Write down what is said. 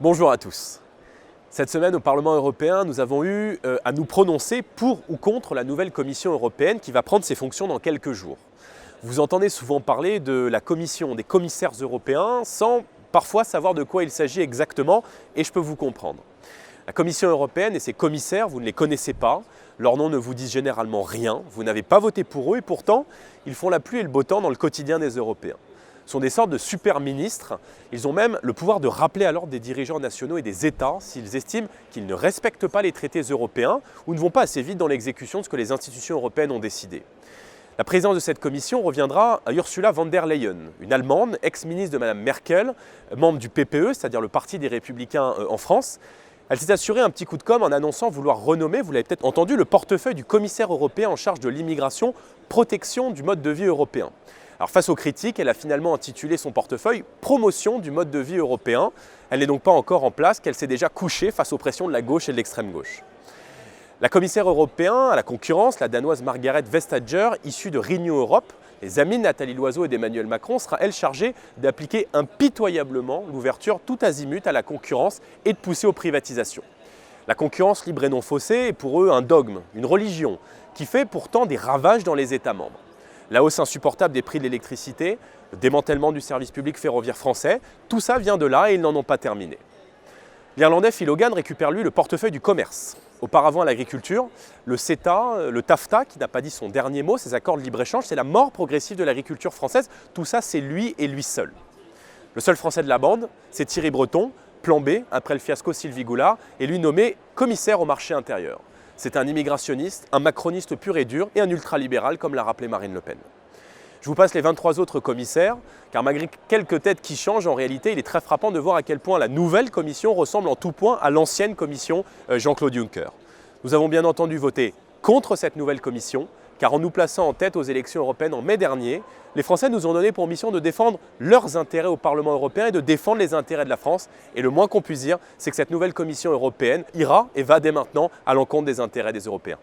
Bonjour à tous. Cette semaine au Parlement européen, nous avons eu à nous prononcer pour ou contre la nouvelle Commission européenne qui va prendre ses fonctions dans quelques jours. Vous entendez souvent parler de la Commission, des commissaires européens, sans parfois savoir de quoi il s'agit exactement, et je peux vous comprendre. La Commission européenne et ses commissaires, vous ne les connaissez pas, leurs noms ne vous disent généralement rien, vous n'avez pas voté pour eux et pourtant, ils font la pluie et le beau temps dans le quotidien des Européens. Ce sont des sortes de super-ministres, ils ont même le pouvoir de rappeler à l'ordre des dirigeants nationaux et des États s'ils estiment qu'ils ne respectent pas les traités européens ou ne vont pas assez vite dans l'exécution de ce que les institutions européennes ont décidé. La présidence de cette commission reviendra à Ursula von der Leyen, une Allemande, ex-ministre de Mme Merkel, membre du PPE, c'est-à-dire le Parti des Républicains en France. Elle s'est assurée un petit coup de com' en annonçant vouloir renommer, vous l'avez peut-être entendu, le portefeuille du commissaire européen en charge de l'immigration, protection du mode de vie européen. Alors face aux critiques, elle a finalement intitulé son portefeuille « Promotion du mode de vie européen ». Elle n'est donc pas encore en place, qu'elle s'est déjà couchée face aux pressions de la gauche et de l'extrême gauche. La commissaire européenne à la concurrence, la danoise Margrethe Vestager, issue de Renew Europe, les amis de Nathalie Loiseau et d'Emmanuel Macron, sera elle chargée d'appliquer impitoyablement l'ouverture tout azimut à la concurrence et de pousser aux privatisations. La concurrence libre et non faussée est pour eux un dogme, une religion, qui fait pourtant des ravages dans les États membres. La hausse insupportable des prix de l'électricité, le démantèlement du service public ferroviaire français, tout ça vient de là et ils n'en ont pas terminé. L'Irlandais Phil Hogan récupère lui le portefeuille du commerce. Auparavant à l'agriculture, le CETA, le TAFTA, qui n'a pas dit son dernier mot, ces accords de libre-échange, c'est la mort progressive de l'agriculture française. Tout ça, c'est lui et lui seul. Le seul français de la bande, c'est Thierry Breton, plan B, après le fiasco Sylvie Goulard, et lui nommé commissaire au marché intérieur. C'est un immigrationniste, un macroniste pur et dur et un ultralibéral, comme l'a rappelé Marine Le Pen. Je vous passe les 23 autres commissaires, car malgré quelques têtes qui changent, en réalité, il est très frappant de voir à quel point la nouvelle commission ressemble en tout point à l'ancienne commission Jean-Claude Juncker. Nous avons bien entendu voté contre cette nouvelle commission, car en nous plaçant en tête aux élections européennes en mai dernier, les Français nous ont donné pour mission de défendre leurs intérêts au Parlement européen et de défendre les intérêts de la France. Et le moins qu'on puisse dire, c'est que cette nouvelle Commission européenne ira et va dès maintenant à l'encontre des intérêts des Européens.